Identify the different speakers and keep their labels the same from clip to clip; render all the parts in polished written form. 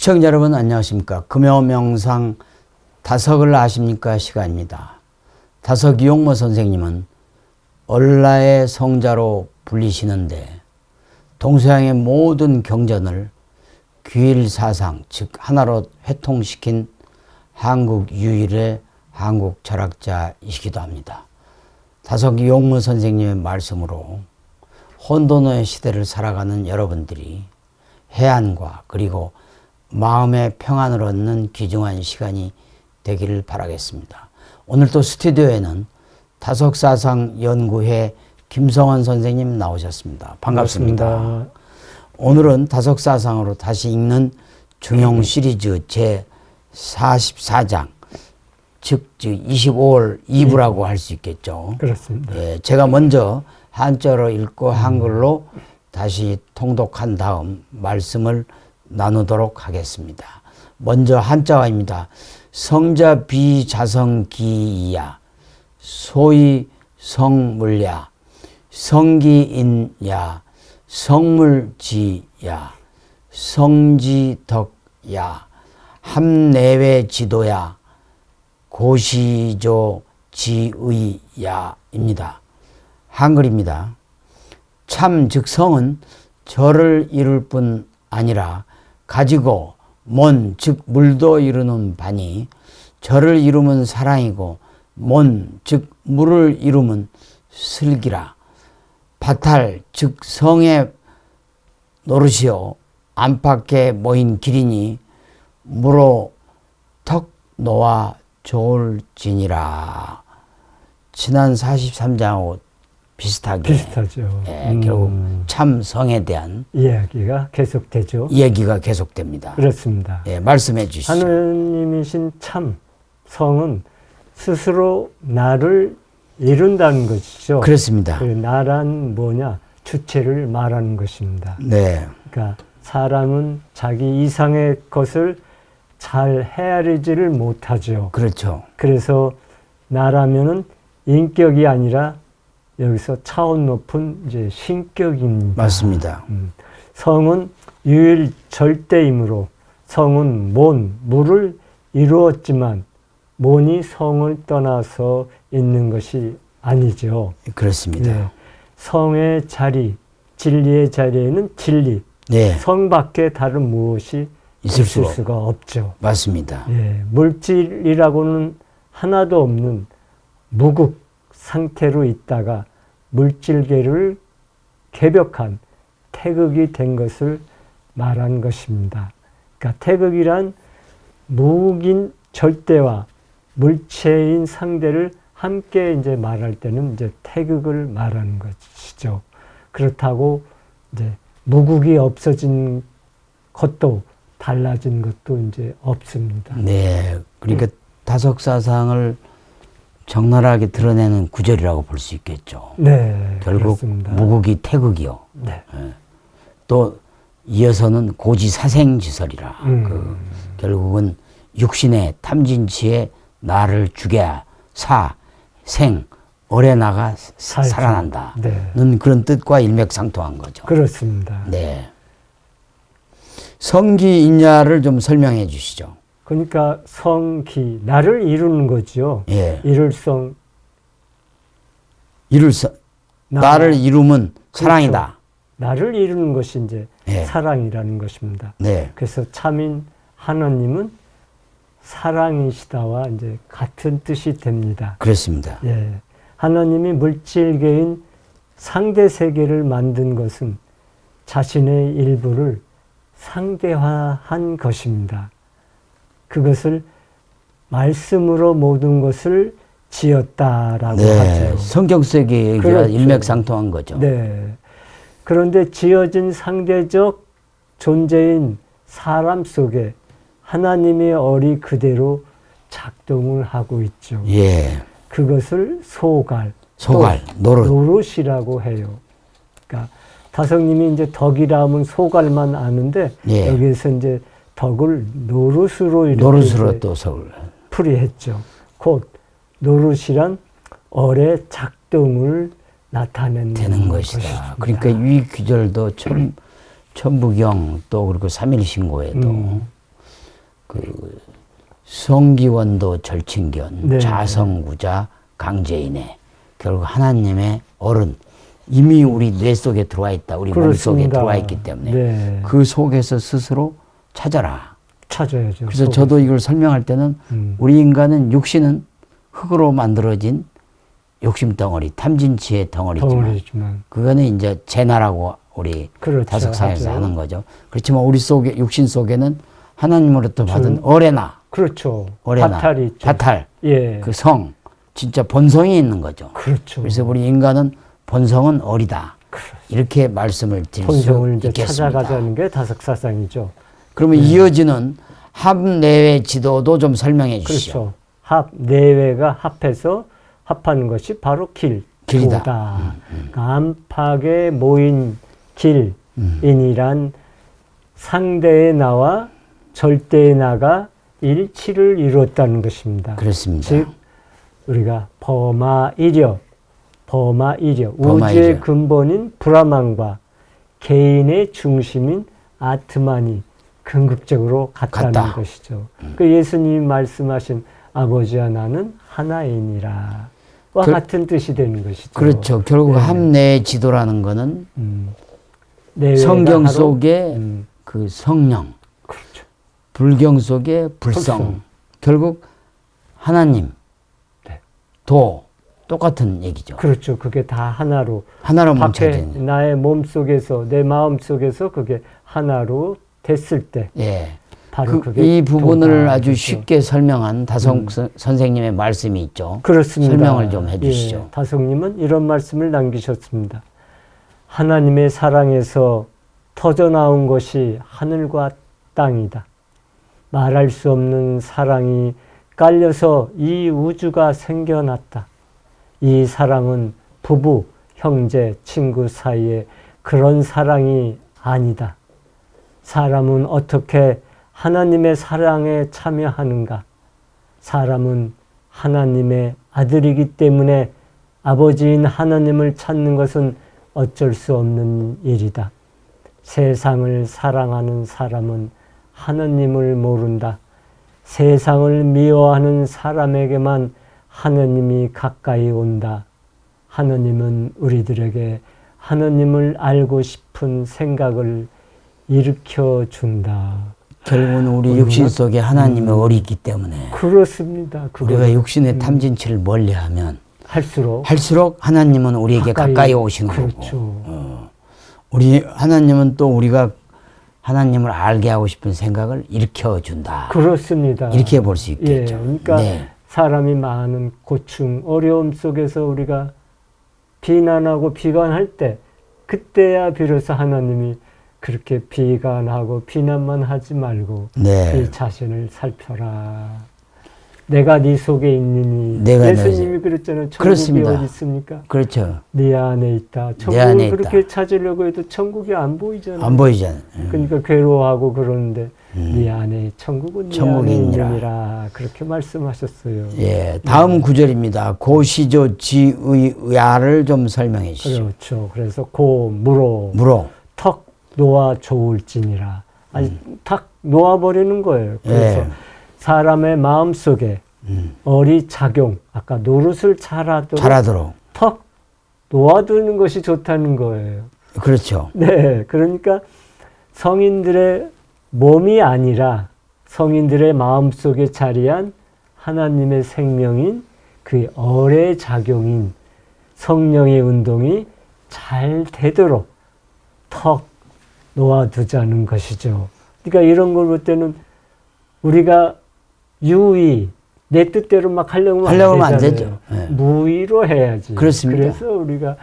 Speaker 1: 시청자 여러분 안녕하십니까. 금요명상 다석을 아십니까 시간입니다. 다석 이용모 선생님은 얼라의 성자로 불리시는데 동서양의 모든 경전을 귀일사상 즉 하나로 회통시킨 한국 유일의 한국 철학자이시기도 합니다. 다석 이용모 선생님의 말씀으로 혼돈의 시대를 살아가는 여러분들이 해안과 그리고 마음의 평안을 얻는 귀중한 시간이 되기를 바라겠습니다. 오늘 또 스튜디오에는 다석사상연구회 김성원 선생님 나오셨습니다. 반갑습니다. 오늘은 다석사상으로 다시 읽는 중용 시리즈 제 44장 즉 25월 2부라고 할 수 있겠죠.
Speaker 2: 그렇습니다.
Speaker 1: 예, 제가 먼저 한자로 읽고 한글로 다시 통독한 다음 말씀을 나누도록 하겠습니다. 먼저 한자어입니다. 성자 비자성기이야 소위 성물야 성기인야 성물지야 성지덕야 함내외 지도야 고시조 지의야입니다. 한글입니다. 참 즉 성은 절을 이룰 뿐 아니라 가지고 몬 즉 물도 이루는 바니 절을 이루면 사랑이고 몬 즉 물을 이루면 슬기라. 바탈 즉 성의 노릇이요 안팎에 모인 길이니 무로 턱 놓아 좋을지니라. 지난 43장하고
Speaker 2: 비슷하죠.
Speaker 1: 예, 결국 참성에 대한
Speaker 2: 이야기가 계속되죠.
Speaker 1: 얘기가 계속됩니다.
Speaker 2: 그렇습니다.
Speaker 1: 예, 말씀해 주시죠.
Speaker 2: 하느님이신 참 성은 스스로 나를 이룬다는 것이죠.
Speaker 1: 그렇습니다.
Speaker 2: 그 나란 뭐냐? 주체를 말하는 것입니다.
Speaker 1: 네.
Speaker 2: 그러니까 사람은 자기 이상의 것을 잘 헤아리지를 못하죠.
Speaker 1: 그렇죠.
Speaker 2: 그래서 나라면은 인격이 아니라 여기서 차원 높은 이제 신격입니다.
Speaker 1: 맞습니다.
Speaker 2: 성은 유일 절대이므로 성은 몬, 물을 이루었지만 몬이 성을 떠나서 있는 것이 아니죠.
Speaker 1: 그렇습니다.
Speaker 2: 네. 성의 자리, 진리의 자리에는 진리,
Speaker 1: 네.
Speaker 2: 성 밖에 다른 무엇이 있을 수가 없죠.
Speaker 1: 맞습니다.
Speaker 2: 예, 물질이라고는 하나도 없는 무극 상태로 있다가 물질계를 개벽한 태극이 된 것을 말한 것입니다. 그러니까 태극이란 무극인 절대와 물체인 상대를 함께 이제 말할 때는 이제 태극을 말하는 것이죠. 그렇다고 이제 무극이 없어진 것도 달라진 것도 이제 없습니다.
Speaker 1: 네. 그러니까 다석사상을 적나라하게 드러내는 구절이라고 볼 수 있겠죠.
Speaker 2: 네.
Speaker 1: 결국
Speaker 2: 그렇습니다.
Speaker 1: 무극이 태극이요.
Speaker 2: 네.
Speaker 1: 예. 또 이어서는 고지사생지설이라. 그 결국은 육신의 탐진치에 나를 죽여야 생 오래 나가 살아난다는
Speaker 2: 네.
Speaker 1: 그런 뜻과 일맥상통한 거죠.
Speaker 2: 그렇습니다.
Speaker 1: 네. 성기인야를 좀 설명해 주시죠.
Speaker 2: 그러니까 성기, 나를 이루는 거죠.
Speaker 1: 예.
Speaker 2: 이룰성.
Speaker 1: 나를 이루면
Speaker 2: 그렇죠.
Speaker 1: 사랑이다.
Speaker 2: 나를 이루는 것이 이제
Speaker 1: 예.
Speaker 2: 사랑이라는 것입니다.
Speaker 1: 네.
Speaker 2: 그래서 참인 하나님은 사랑이시다와 이제 같은 뜻이 됩니다.
Speaker 1: 그렇습니다.
Speaker 2: 예. 하나님이 물질계인 상대 세계를 만든 것은 자신의 일부를 상대화한 것입니다. 그것을 말씀으로 모든 것을 지었다라고
Speaker 1: 네.
Speaker 2: 하죠.
Speaker 1: 성경 세계가
Speaker 2: 그렇죠.
Speaker 1: 일맥상통한 거죠.
Speaker 2: 네. 그런데 지어진 상대적 존재인 사람 속에 하나님의 어리 그대로 작동을 하고 있죠.
Speaker 1: 예.
Speaker 2: 그것을 소갈, 노릇이라고 해요. 그러니까 다성님이 이제 덕이라 하면 소갈만 아는데
Speaker 1: 예.
Speaker 2: 여기에서 이제 덕을 노릇으로
Speaker 1: 노릇으로 또 서울
Speaker 2: 풀이했죠. 곧 노릇이란 어의 작동을 나타내는
Speaker 1: 되는 것이다. 그러니까 위 귀절도 천부경 또 그리고 삼일신고에도 성기원도 절친견,
Speaker 2: 네.
Speaker 1: 자성구자, 강제인해. 결국 하나님의 어른, 이미 우리 뇌 속에 들어와 있다. 우리 몸 속에
Speaker 2: 그렇습니다.
Speaker 1: 들어와 있기 때문에
Speaker 2: 네.
Speaker 1: 그 속에서 스스로 찾아라.
Speaker 2: 찾아야죠.
Speaker 1: 그래서 저도 이걸 설명할 때는 우리 인간은 육신은 흙으로 만들어진 욕심 덩어리, 탐진치의 덩어리지만 그거는 이제 재나라고 우리
Speaker 2: 그렇죠.
Speaker 1: 다석상에서
Speaker 2: 하죠.
Speaker 1: 하는 거죠. 그렇지만 우리 속에 육신 속에는 하나님으로부터 받은 어레나,
Speaker 2: 그렇죠.
Speaker 1: 어레나,
Speaker 2: 바탈이 있죠.
Speaker 1: 바탈,
Speaker 2: 예.
Speaker 1: 그 성, 진짜 본성이 있는 거죠.
Speaker 2: 그렇죠.
Speaker 1: 그래서 우리 인간은 본성은 어리다.
Speaker 2: 그렇죠.
Speaker 1: 이렇게 말씀을 드릴 수
Speaker 2: 본성을 이제
Speaker 1: 있겠습니다.
Speaker 2: 찾아가자는 게 다석사상이죠.
Speaker 1: 그러면 이어지는 합내외 지도도 좀 설명해 주시죠.
Speaker 2: 그렇죠. 합 내외가 합해서 합하는 것이 바로
Speaker 1: 길이다.
Speaker 2: 도다. 안팎에 모인 길인이란 상대의 나와 절대의 나가 일치를 이루었다는 것입니다.
Speaker 1: 그렇습니다.
Speaker 2: 즉 우리가 범아이려 우주의 근본인 브라만과 개인의 중심인 아트만이 궁극적으로 같다는 것이죠. 그 예수님이 말씀하신 아버지와 나는 하나이니라 와 같은 뜻이 되는 것이죠.
Speaker 1: 그렇죠. 결국 합내의 지도라는 거는 성경
Speaker 2: 하루,
Speaker 1: 속에 그 성령,
Speaker 2: 그렇죠.
Speaker 1: 불경 속에 불성. 결국 하나님,
Speaker 2: 네.
Speaker 1: 도 똑같은 얘기죠.
Speaker 2: 그렇죠. 그게 다 하나로
Speaker 1: 뭉쳐진.
Speaker 2: 나의 몸 속에서 내 마음 속에서 그게 하나로 됐을 때
Speaker 1: 예.
Speaker 2: 바로 그게
Speaker 1: 이 부분을 아주
Speaker 2: 되죠.
Speaker 1: 쉽게 설명한 다성 선생님의 말씀이 있죠.
Speaker 2: 그렇습니다.
Speaker 1: 설명을 좀 해주시죠.
Speaker 2: 예, 다성님은 이런 말씀을 남기셨습니다. 하나님의 사랑에서 터져나온 것이 하늘과 땅이다. 말할 수 없는 사랑이 깔려서 이 우주가 생겨났다. 이 사랑은 부부, 형제, 친구 사이에 그런 사랑이 아니다. 사람은 어떻게 하나님의 사랑에 참여하는가? 사람은 하나님의 아들이기 때문에 아버지인 하나님을 찾는 것은 어쩔 수 없는 일이다. 세상을 사랑하는 사람은 하나님을 모른다. 세상을 미워하는 사람에게만 하나님이 가까이 온다. 하나님은 우리들에게 하나님을 알고 싶은 생각을 일으켜 준다.
Speaker 1: 결국은 우리 육신 속에 하나님의 어리 있기 때문에
Speaker 2: 그렇습니다.
Speaker 1: 우리가 육신의 탐진치를 멀리하면
Speaker 2: 할수록
Speaker 1: 하나님은 우리에게 가까이 오시는
Speaker 2: 그렇죠.
Speaker 1: 거고 우리 하나님은 또 우리가 하나님을 알게 하고 싶은 생각을 일으켜준다.
Speaker 2: 그렇습니다.
Speaker 1: 이렇게 볼 수 있겠죠.
Speaker 2: 예, 그러니까 사람이 많은 고충, 어려움 속에서 우리가 비난하고 비관할 때 그때야 비로소 하나님이 그렇게 비관하고 비난만 하지 말고 네 자신을 살펴라. 내가 네 속에 있느니. 예수님이 그랬잖아요. 천국이
Speaker 1: 그렇습니다.
Speaker 2: 어디 있습니까?
Speaker 1: 그렇죠.
Speaker 2: 네 안에 있다. 천국을 그렇게 찾으려고 해도 천국이 안 보이잖아요.
Speaker 1: 안 보이잖아요.
Speaker 2: 그러니까 괴로워하고 그러는데 네 안에 천국은 네 안에 있느니라. 그렇게 말씀하셨어요.
Speaker 1: 예, 다음 구절입니다. 고시조 지의 의아를 좀 설명해 주시죠.
Speaker 2: 그렇죠. 그래서 무로 턱 놓아 좋을지니라. 아니 탁 놓아버리는 거예요. 그래서 사람의 마음속에 어리작용, 아까 노릇을 잘하도록 턱 놓아두는 것이 좋다는 거예요.
Speaker 1: 그렇죠.
Speaker 2: 네, 그러니까 성인들의 몸이 아니라 성인들의 마음속에 자리한 하나님의 생명인 그 어레작용인 성령의 운동이 잘 되도록 턱 놓아두자는 것이죠. 그러니까 이런 걸 볼 때는 우리가 유의, 내 뜻대로 막 하려면 안 되죠. 네. 무의로 해야지.
Speaker 1: 그렇습니다.
Speaker 2: 그래서 우리가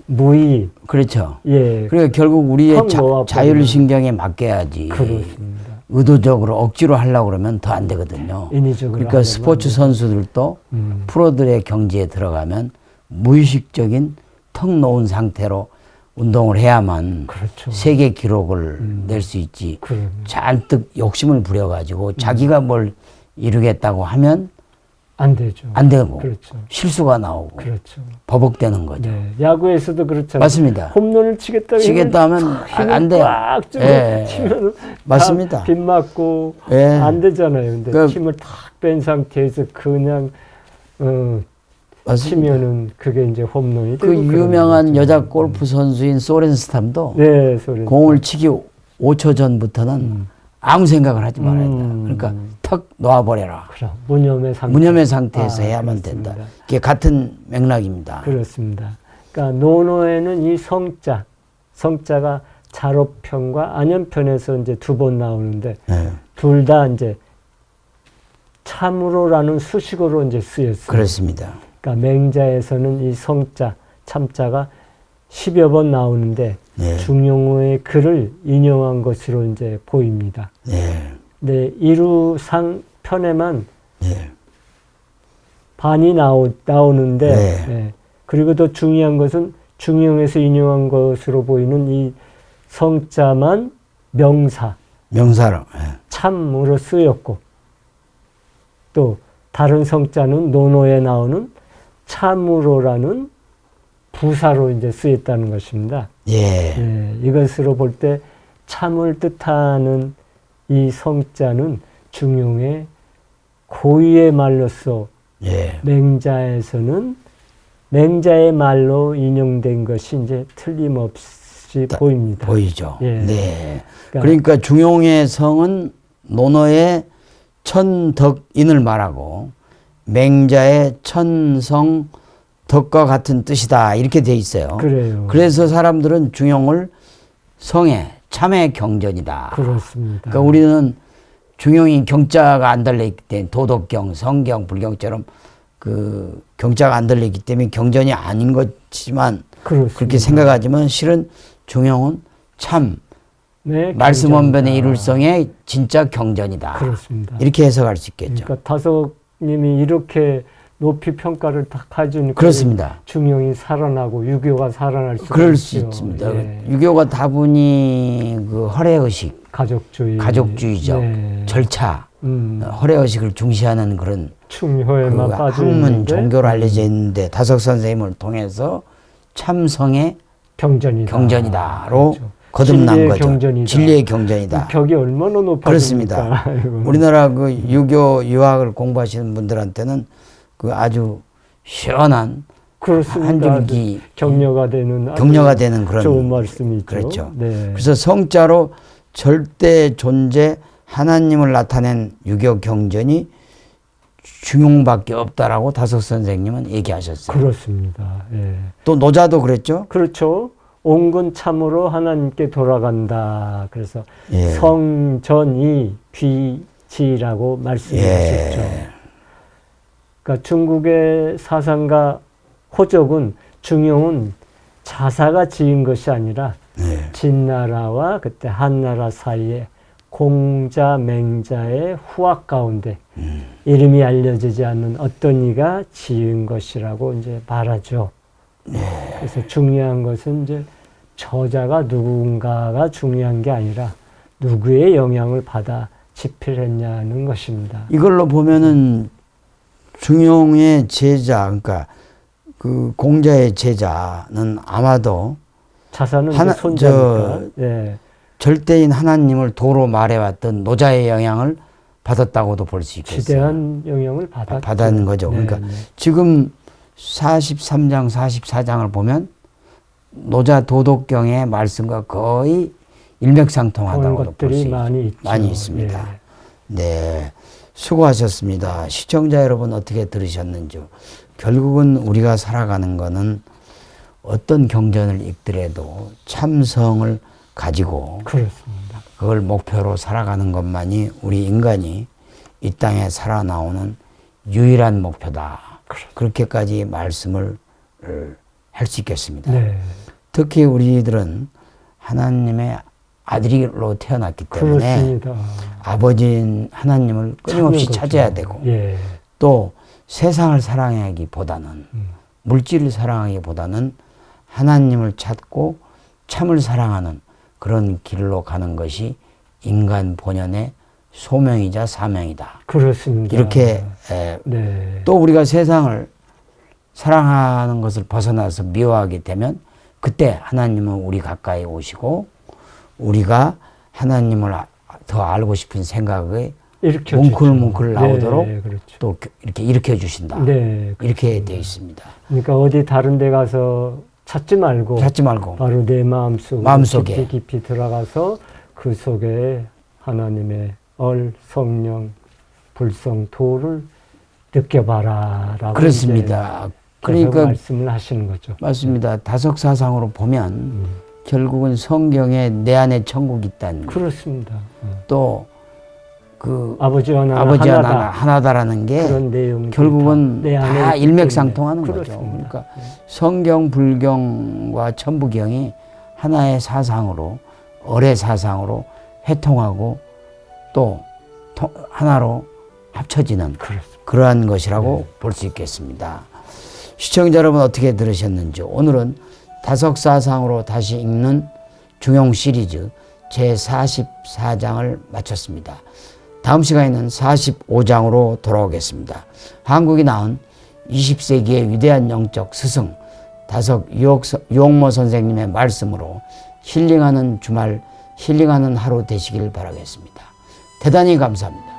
Speaker 2: 무의.
Speaker 1: 그렇죠.
Speaker 2: 예.
Speaker 1: 그러니까 결국 우리의 자율신경에 맡겨야지.
Speaker 2: 그렇습니다.
Speaker 1: 의도적으로 억지로 하려고 그러면 더 안 되거든요.
Speaker 2: 인위적으로.
Speaker 1: 그러니까 스포츠 선수들도 프로들의 경지에 들어가면 무의식적인 턱 놓은 상태로 운동을 해야만
Speaker 2: 그렇죠.
Speaker 1: 세계 기록을 낼 수 있지. 잔뜩 욕심을 부려가지고 자기가 뭘 이루겠다고 하면
Speaker 2: 안 되죠.
Speaker 1: 안 되고
Speaker 2: 그렇죠.
Speaker 1: 실수가 나오고
Speaker 2: 그렇죠.
Speaker 1: 버벅대는 거죠.
Speaker 2: 네. 야구에서도 그렇잖아요.
Speaker 1: 맞습니다.
Speaker 2: 홈런을 치겠다
Speaker 1: 하면 안 돼요.
Speaker 2: 꽉 주고
Speaker 1: 예.
Speaker 2: 치면
Speaker 1: 맞습니다.
Speaker 2: 빗 맞고
Speaker 1: 예.
Speaker 2: 안 되잖아요. 근데
Speaker 1: 그-
Speaker 2: 힘을 탁 뺀 상태에서 그냥
Speaker 1: 맞습니다.
Speaker 2: 치면은 그게 이제 홈런이
Speaker 1: 그
Speaker 2: 되고 그런
Speaker 1: 유명한
Speaker 2: 거죠.
Speaker 1: 여자 골프 선수인 소렌스탐도
Speaker 2: 네, 소리.
Speaker 1: 공을 치기 5초 전부터는 아무 생각을 하지 말아야 된다. 그러니까 턱 놓아버려라.
Speaker 2: 그럼 무념의 상태.
Speaker 1: 무념의 상태에서 해야만
Speaker 2: 그렇습니다.
Speaker 1: 된다. 이게 같은 맥락입니다.
Speaker 2: 그렇습니다. 그러니까 노노에는 이 성자가 자로편과 안연편에서 이제 두 번 나오는데
Speaker 1: 네.
Speaker 2: 둘 다 이제 참으로라는 수식어로 이제 쓰였어요.
Speaker 1: 그렇습니다.
Speaker 2: 그러니까 맹자에서는 이 성자, 참자가 10여 번 나오는데
Speaker 1: 네.
Speaker 2: 중용호의 글을 인용한 것으로 이제 보입니다.
Speaker 1: 네.
Speaker 2: 네, 이루상 편에만
Speaker 1: 네.
Speaker 2: 반이 나오는데
Speaker 1: 네.
Speaker 2: 네. 그리고 더 중요한 것은 중용에서 인용한 것으로 보이는 이 성자만
Speaker 1: 명사로. 네.
Speaker 2: 참으로 쓰였고 또 다른 성자는 노노에 나오는 참으로라는 부사로 이제 쓰였다는 것입니다.
Speaker 1: 예.
Speaker 2: 예, 이것으로 볼 때 참을 뜻하는 이 성자는 중용의 고유의 말로서
Speaker 1: 예.
Speaker 2: 맹자에서는 맹자의 말로 인용된 것이 이제 틀림없이 보입니다.
Speaker 1: 보이죠.
Speaker 2: 예.
Speaker 1: 네. 그러니까 중용의 성은 논어의 천덕인을 말하고 맹자의 천성 덕과 같은 뜻이다 이렇게 돼 있어요.
Speaker 2: 그래요.
Speaker 1: 그래서 사람들은 중용을 성의 참의 경전이다.
Speaker 2: 그렇습니다.
Speaker 1: 그러니까 우리는 중용이 경자가 안 달려있기 때문에 도덕경, 성경, 불경처럼 그 경자가 안 달려있기 때문에 경전이 아닌 것이지만
Speaker 2: 그렇습니다.
Speaker 1: 그렇게 생각하지만 실은 중용은 참
Speaker 2: 네,
Speaker 1: 말씀
Speaker 2: 경전이다.
Speaker 1: 원변의 이룰성의 진짜 경전이다.
Speaker 2: 그렇습니다.
Speaker 1: 이렇게 해석할 수 있겠죠.
Speaker 2: 그러니까 다석님이 이렇게 높이 평가를 딱 해주니까
Speaker 1: 그렇습니다.
Speaker 2: 중용이 살아나고 유교가 살아날 수
Speaker 1: 그럴
Speaker 2: 있죠.
Speaker 1: 수 있습니다.
Speaker 2: 예.
Speaker 1: 유교가 다분히 그 허례의식, 가족주의적
Speaker 2: 네.
Speaker 1: 절차, 허례의식을 중시하는 그런
Speaker 2: 충효에만
Speaker 1: 그
Speaker 2: 빠져
Speaker 1: 학문
Speaker 2: 있는데
Speaker 1: 종교로 알려져 있는데 다석 선생님을 통해서 참성의 경전이다로
Speaker 2: 그렇죠.
Speaker 1: 거듭난
Speaker 2: 진리의
Speaker 1: 거죠.
Speaker 2: 경전이다.
Speaker 1: 진리의 경전이다.
Speaker 2: 벽이 얼마나 높아집니까?
Speaker 1: 그렇습니다.
Speaker 2: 이거는.
Speaker 1: 우리나라 그 유교 유학을 공부하시는 분들한테는 그 아주 시원한
Speaker 2: 그렇습니다.
Speaker 1: 한 줄기
Speaker 2: 격려가 되는 아주
Speaker 1: 격려가 되는 그런
Speaker 2: 좋은 말씀이죠.
Speaker 1: 그렇죠.
Speaker 2: 네.
Speaker 1: 그래서 성자로 절대 존재 하나님을 나타낸 유교 경전이 중용밖에 없다라고 다석 선생님은 얘기하셨어요.
Speaker 2: 그렇습니다. 예.
Speaker 1: 또 노자도 그랬죠.
Speaker 2: 그렇죠. 온건 참으로 하나님께 돌아간다. 그래서
Speaker 1: 예.
Speaker 2: 성전이 귀지라고 말씀하셨죠.
Speaker 1: 예.
Speaker 2: 그러니까 중국의 사상가 호적은 중용은 자사가 지은 것이 아니라
Speaker 1: 예.
Speaker 2: 진나라와 그때 한나라 사이에 공자, 맹자의 후학 가운데 이름이 알려지지 않는 어떤 이가 지은 것이라고 이제 말하죠. 그래서 중요한 것은 이제 저자가 누군가가 중요한 게 아니라 누구의 영향을 받아 집필했냐는 것입니다.
Speaker 1: 이걸로 보면은 중용의 제자, 그러니까 그 공자의 제자는 아마도
Speaker 2: 자사는
Speaker 1: 하나-
Speaker 2: 이제 손자니까. 예.
Speaker 1: 절대인 하나님을 도로 말해왔던 노자의 영향을 받았다고도 볼 수 있겠어요.
Speaker 2: 지대한 영향을
Speaker 1: 받았는 거죠. 그러니까 지금 43장, 44장을 보면 노자 도덕경의 말씀과 거의 일맥상통하다고도 볼 수 많이 있습니다.
Speaker 2: 예.
Speaker 1: 네, 수고하셨습니다. 시청자 여러분 어떻게 들으셨는지. 결국은 우리가 살아가는 거는 어떤 경전을 읽더라도 참성을 가지고
Speaker 2: 그렇습니다.
Speaker 1: 그걸 목표로 살아가는 것만이 우리 인간이 이 땅에 살아나오는 유일한 목표다. 그렇게까지 말씀을 할 수 있겠습니다.
Speaker 2: 네.
Speaker 1: 특히 우리들은 하나님의 아들로 태어났기 때문에
Speaker 2: 그렇습니다.
Speaker 1: 아버지인 하나님을 끊임없이
Speaker 2: 찾는
Speaker 1: 찾아야
Speaker 2: 거죠.
Speaker 1: 되고
Speaker 2: 예.
Speaker 1: 또 세상을 사랑하기보다는 물질을 사랑하기보다는 하나님을 찾고 참을 사랑하는 그런 길로 가는 것이 인간 본연의 소명이자 사명이다.
Speaker 2: 그렇습니다.
Speaker 1: 이렇게
Speaker 2: 네.
Speaker 1: 또 우리가 세상을 사랑하는 것을 벗어나서 미워하게 되면 그때 하나님은 우리 가까이 오시고 우리가 하나님을 더 알고 싶은 생각에 뭉클뭉클 나오도록
Speaker 2: 네, 그렇죠.
Speaker 1: 또 이렇게 일으켜 주신다.
Speaker 2: 네,
Speaker 1: 이렇게 되어 있습니다.
Speaker 2: 그러니까 어디 다른 데 가서 찾지 말고 바로 내 마음속에 깊이 들어가서 그 속에 하나님의 성령, 불성, 도를 느껴봐라.
Speaker 1: 그렇습니다. 그러니까
Speaker 2: 말씀을 하시는 거죠.
Speaker 1: 맞습니다. 다석사상으로 보면 결국은 성경에 내 안에 천국이 있다는 거.
Speaker 2: 그렇습니다.
Speaker 1: 또 그
Speaker 2: 아버지와
Speaker 1: 하나다라는 게
Speaker 2: 그런 내용
Speaker 1: 결국은 다 일맥상통하는
Speaker 2: 그렇습니다.
Speaker 1: 거죠. 그러니까 성경, 불경과 천부경이 하나의 사상으로 어뢰 사상으로 회통하고 또 하나로 합쳐지는 그러한 것이라고 볼 수 있겠습니다. 시청자 여러분 어떻게 들으셨는지 오늘은 다석사상으로 다시 읽는 중용 시리즈 제44장을 마쳤습니다. 다음 시간에는 45장으로 돌아오겠습니다. 한국이 낳은 20세기의 위대한 영적 스승 다석 유옥모 선생님의 말씀으로 힐링하는 주말, 힐링하는 하루 되시길 바라겠습니다. 대단히 감사합니다.